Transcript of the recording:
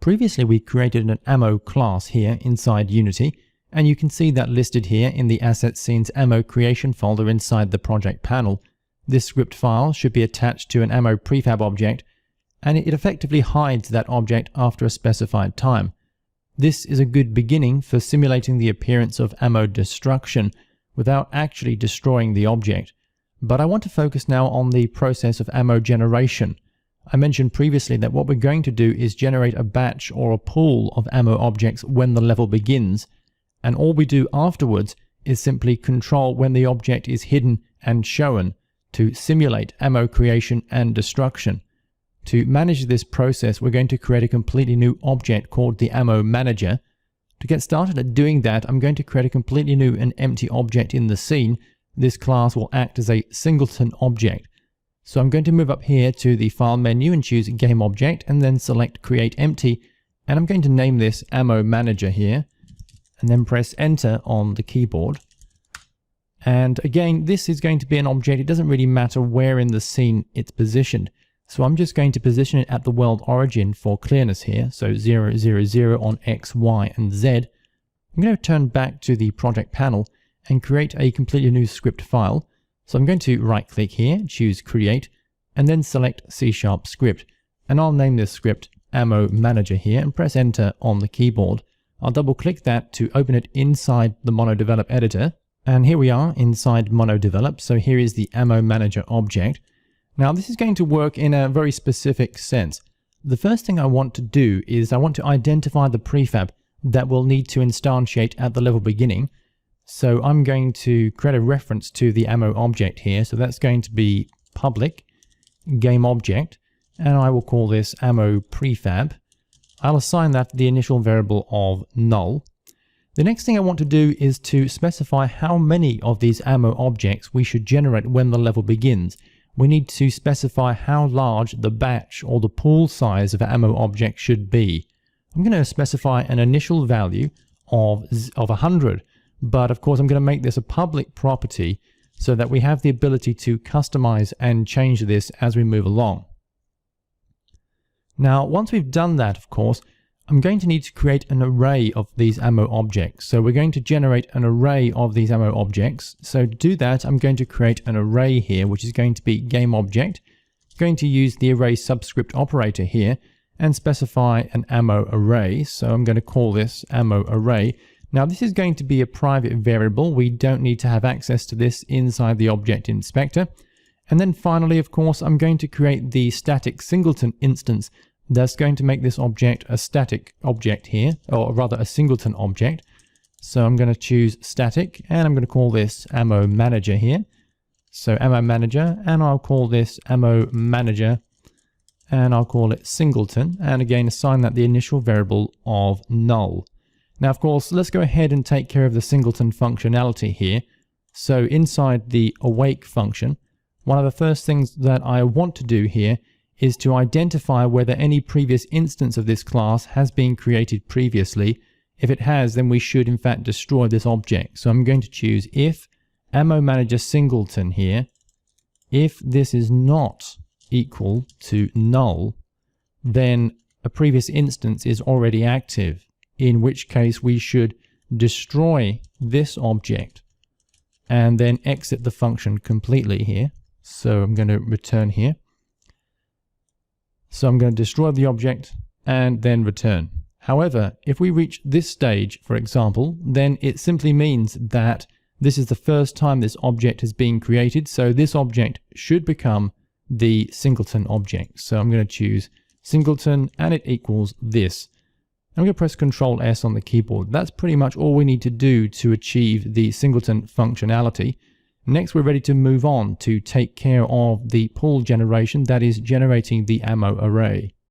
Previously we created an ammo class here inside Unity, and you can see that listed here in the Asset Scenes ammo creation folder inside the project panel. This script file should be attached to an ammo prefab object, and it effectively hides that object after a specified time. This is a good beginning for simulating the appearance of ammo destruction without actually destroying the object. But I want to focus now on the process of ammo generation. I mentioned previously that what we're going to do is generate a batch or a pool of ammo objects when the level begins, and all we do afterwards is simply control when the object is hidden and shown to simulate ammo creation and destruction. To manage this process, we're going to create a completely new object called the Ammo Manager. To get started at doing that, I'm going to create a completely new and empty object in the scene. This class will act as a singleton object. So I'm going to move up here to the File menu and choose Game Object, and then select Create Empty. And I'm going to name this Ammo Manager here, and then press Enter on the keyboard. And again, this is going to be an object. It doesn't really matter where in the scene it's positioned. So I'm just going to position it at the world origin for clearness here. So 0, 0, 0 on X, Y, and Z. I'm going to turn back to the project panel and create a completely new script file. So I'm going to right click here, choose Create, and then select C# script. And I'll name this script Ammo Manager here and press Enter on the keyboard. I'll double click that to open it inside the MonoDevelop editor. And here we are inside MonoDevelop. So here is the Ammo Manager object. Now this is going to work in a very specific sense. The first thing I want to do is I want to identify the prefab that we'll need to instantiate at the level beginning. So I'm going to create a reference to the ammo object here. So that's going to be public game object, and I will call this ammo prefab. I'll assign that the initial variable of null. The next thing I want to do is to specify how many of these ammo objects we should generate when the level begins. We need to specify how large the batch or the pool size of ammo object should be. I'm going to specify an initial value of 100, but of course I'm going to make this a public property so that we have the ability to customize and change this as we move along. Now, once we've done that, of course, I'm going to need to create an array of these ammo objects. So we're going to generate an array of these ammo objects. So to do that, I'm going to create an array here, which is going to be game object. I'm going to use the array subscript operator here and specify an ammo array. So I'm going to call this ammo array. Now this is going to be a private variable. We don't need to have access to this inside the object inspector. And then finally, of course, I'm going to create the static singleton instance that's going to make this object a static object here, or rather a singleton object. So I'm going to choose static, and I'm going to call this Ammo Manager here. So Ammo Manager, and I'll call this Ammo Manager, and I'll call it singleton, and again assign that the initial variable of null. Now, of course, let's go ahead and take care of the singleton functionality here. So inside the awake function, one of the first things that I want to do here is to identify whether any previous instance of this class has been created previously. If it has, then we should in fact destroy this object. So I'm going to choose if Ammo Manager singleton here, if this is not equal to null, then a previous instance is already active, in which case we should destroy this object and then exit the function completely here. So I'm going to return here. So I'm going to destroy the object and then return. However, if we reach this stage, for example, then it simply means that this is the first time this object has been created. So this object should become the singleton object. So I'm going to choose singleton, and it equals this. I'm going to press Ctrl S on the keyboard. That's pretty much all we need to do to achieve the singleton functionality. Next, we're ready to move on to take care of the pool generation, that is generating the ammo array.